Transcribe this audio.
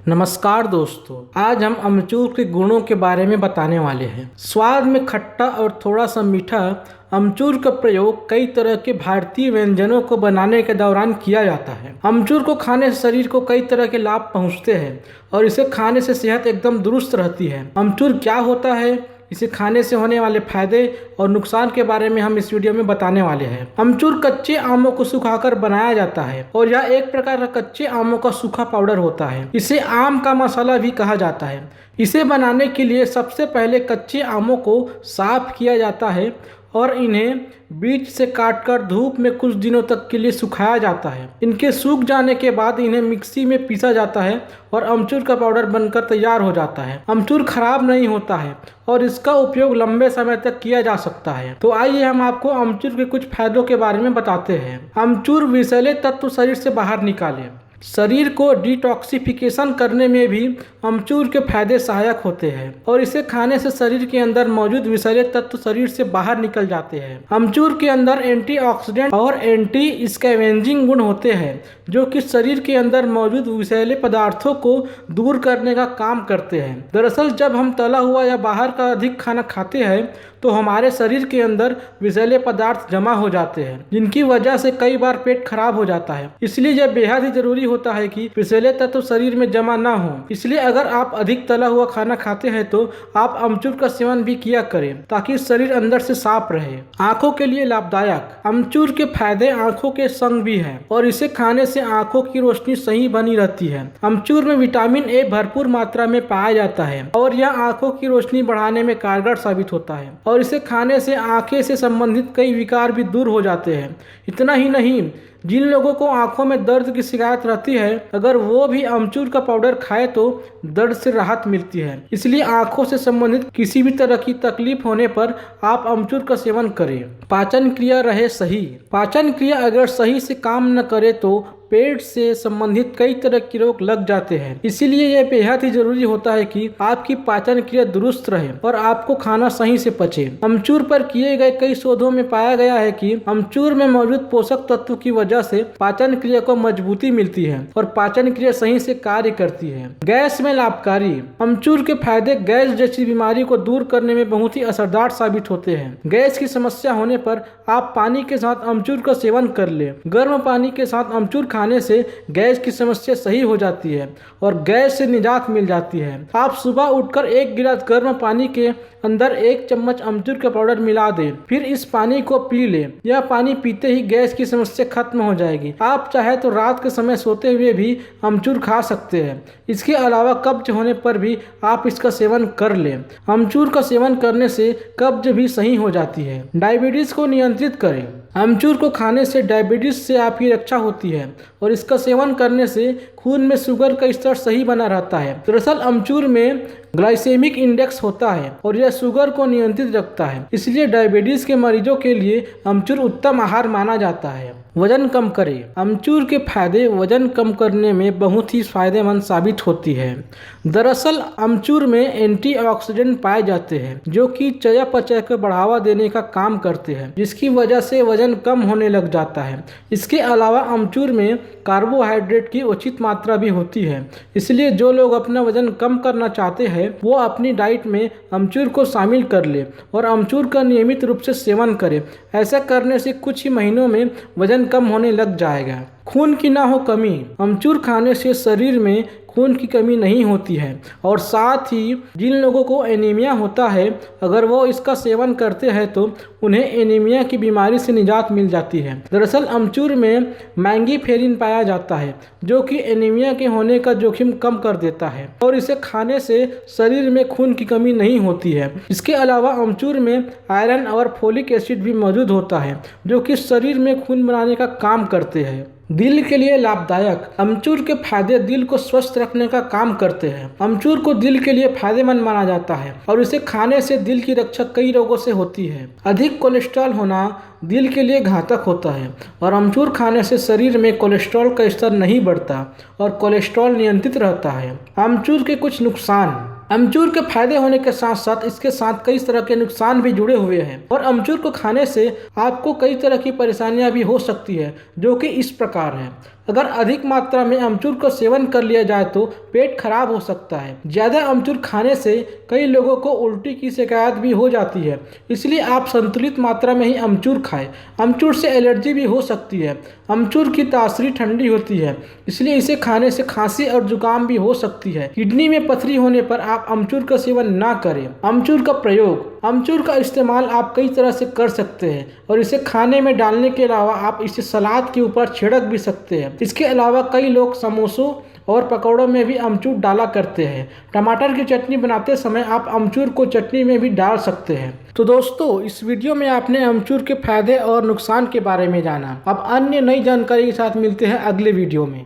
नमस्कार दोस्तों, आज हम अमचूर के गुणों के बारे में बताने वाले हैं। स्वाद में खट्टा और थोड़ा सा मीठा, अमचूर का प्रयोग कई तरह के भारतीय व्यंजनों को बनाने के दौरान किया जाता है। अमचूर को खाने से शरीर को कई तरह के लाभ पहुंचते हैं और इसे खाने से सेहत एकदम दुरुस्त रहती है। अमचूर क्या होता है, इसे खाने से होने वाले फायदे और नुकसान के बारे में हम इस वीडियो में बताने वाले हैं। अमचूर कच्चे आमों को सुखाकर बनाया जाता है और यह एक प्रकार का कच्चे आमों का सूखा पाउडर होता है। इसे आम का मसाला भी कहा जाता है। इसे बनाने के लिए सबसे पहले कच्चे आमों को साफ किया जाता है और इन्हें बीज से काटकर धूप में कुछ दिनों तक के लिए सुखाया जाता है। इनके सूख जाने के बाद इन्हें मिक्सी में पीसा जाता है और अमचूर का पाउडर बनकर तैयार हो जाता है। अमचूर खराब नहीं होता है और इसका उपयोग लंबे समय तक किया जा सकता है। तो आइए हम आपको अमचूर के कुछ फायदों के बारे में बताते हैं। अमचूर विषैले तत्व शरीर से बाहर निकाले। शरीर को डिटॉक्सिफिकेशन करने में भी अमचूर के फायदे सहायक होते हैं और इसे खाने से शरीर के अंदर मौजूद विषैले तत्व शरीर से बाहर निकल जाते हैं। अमचूर के अंदर एंटीऑक्सीडेंट और एंटी स्कैवेंजिंग गुण होते हैं जो कि शरीर के अंदर मौजूद विषैले पदार्थों को दूर करने का काम करते हैं। दरअसल जब हम तला हुआ या बाहर का अधिक खाना खाते हैं तो हमारे शरीर के अंदर विषैले पदार्थ जमा हो जाते हैं, जिनकी वजह से कई बार पेट खराब हो जाता है। इसलिए यह बेहद ही जरूरी होता है कि विषैले तत्व शरीर में जमा ना हो। इसलिए अगर आप अधिक तला हुआ खाना खाते हैं तो आप अमचूर का सेवन भी किया करें ताकि शरीर अंदर से साफ रहे। आंखों के लिए लाभदायक। अमचूर के फायदे आंखों के संग भी हैं और इसे खाने से आंखों की रोशनी सही बनी रहती है। अमचूर में विटामिन ए भरपूर मात्रा में पाया जाता है और यह आंखों की रोशनी बढ़ाने में कारगर साबित होता है और इसे खाने से आंखें से संबंधित कई विकार भी दूर हो जाते हैं। इतना ही नहीं, जिन लोगों को आंखों में दर्द की शिकायत रहती है, अगर वो भी अमचूर का पाउडर खाए तो दर्द से राहत मिलती है। इसलिए आंखों से संबंधित किसी भी तरह की तकलीफ होने पर आप अमचूर का सेवन करें। पाचन क्रिया रहे सही। पाचन क्रिया अगर सही से काम न करे तो पेट से संबंधित कई तरह के रोग लग जाते हैं। इसीलिए यह बेहद ही जरूरी होता है कि आपकी पाचन क्रिया दुरुस्त रहे और आपको खाना सही से पचे। अमचूर पर किए गए कई शोधों में पाया गया है कि अमचूर में मौजूद पोषक तत्व की वजह से पाचन क्रिया को मजबूती मिलती है और पाचन क्रिया सही से कार्य करती है। गैस में लाभकारी। अमचूर के फायदे गैस जैसी बीमारी को दूर करने में बहुत ही असरदार साबित होते हैं। गैस की समस्या होने पर आप पानी के साथ अमचूर का सेवन कर ले। गर्म पानी के साथ अमचूर खाने से गैस की समस्या सही हो जाती है और गैस से निजात मिल जाती है। आप सुबह उठकर एक गिलास गर्म पानी के अंदर 1 चम्मच अमचूर का पाउडर मिला दें, फिर इस पानी को पी लें। यह पानी पीते ही गैस की समस्या खत्म हो जाएगी। आप चाहे तो रात के समय सोते हुए भी अमचूर खा सकते हैं। इसके अलावा कब्ज होने पर भी आप इसका सेवन कर लें। अमचूर का सेवन करने से कब्ज भी सही हो जाती है। डायबिटीज को नियंत्रित करें। अमचूर को खाने से डायबिटीज से आपकी रक्षा होती है और इसका सेवन करने से खून में शुगर का स्तर सही बना रहता है। दरअसल अमचूर में ग्लाइसेमिक इंडेक्स होता है और यह शुगर को नियंत्रित रखता है। इसलिए डायबिटीज के मरीजों के लिए अमचूर उत्तम आहार माना जाता है। वजन कम करे। अमचूर के फायदे वजन कम करने में बहुत ही फायदेमंद साबित होती है। दरअसल अमचूर में एंटीऑक्सीडेंट पाए जाते हैं जो कि चयापचय को बढ़ावा देने का काम करते हैं, जिसकी वजह से वजन कम होने लग जाता है। इसके अलावा अमचूर में कार्बोहाइड्रेट की उचित मात्रा भी होती है। इसलिए जो लोग अपना वजन कम करना चाहते हैं वो अपनी डाइट में अमचूर को शामिल कर ले और अमचूर का नियमित रूप से सेवन करें। ऐसा करने से कुछ ही महीनों में वजन कम होने लग जाएगा। खून की ना हो कमी। अमचूर खाने से शरीर में खून की कमी नहीं होती है और साथ ही जिन लोगों को एनीमिया होता है, अगर वो इसका सेवन करते हैं तो उन्हें एनीमिया की बीमारी से निजात मिल जाती है। दरअसल अमचूर में मैंगीफेरिन पाया जाता है जो कि एनीमिया के होने का जोखिम कम कर देता है और इसे खाने से शरीर में खून की कमी नहीं होती है। इसके अलावा अमचूर में आयरन और फोलिक एसिड भी मौजूद होता है जो कि शरीर में खून बनाने का काम करते हैं। दिल के लिए लाभदायक। अमचूर के फायदे दिल को स्वस्थ रखने का काम करते हैं। अमचूर को दिल के लिए फायदेमंद माना जाता है और इसे खाने से दिल की रक्षा कई रोगों से होती है। अधिक कोलेस्ट्रॉल होना दिल के लिए घातक होता है और अमचूर खाने से शरीर में कोलेस्ट्रॉल का स्तर नहीं बढ़ता और कोलेस्ट्रॉल नियंत्रित रहता है। अमचूर के कुछ नुकसान। अमचूर के फायदे होने के साथ साथ इसके साथ कई तरह के नुकसान भी जुड़े हुए हैं और अमचूर को खाने से आपको कई तरह की परेशानियां भी हो सकती है जो कि इस प्रकार है। अगर अधिक मात्रा में अमचूर का सेवन कर लिया जाए तो पेट खराब हो सकता है। ज़्यादा अमचूर खाने से कई लोगों को उल्टी की शिकायत भी हो जाती है, इसलिए आप संतुलित मात्रा में ही अमचूर खाएं। अमचूर से एलर्जी भी हो सकती है। अमचूर की तासीर ठंडी होती है, इसलिए इसे खाने से खांसी और जुकाम भी हो सकती है। किडनी में पथरी होने पर आप अमचूर का सेवन ना करें। अमचूर का प्रयोग, अमचूर का इस्तेमाल आप कई तरह से कर सकते हैं और इसे खाने में डालने के अलावा आप इसे सलाद के ऊपर छिड़क भी सकते हैं। इसके अलावा कई लोग समोसों और पकौड़ों में भी अमचूर डाला करते हैं। टमाटर की चटनी बनाते समय आप अमचूर को चटनी में भी डाल सकते हैं। तो दोस्तों, इस वीडियो में आपने अमचूर के फायदे और नुकसान के बारे में जाना। अब अन्य नई जानकारी के साथ मिलते हैं अगले वीडियो में।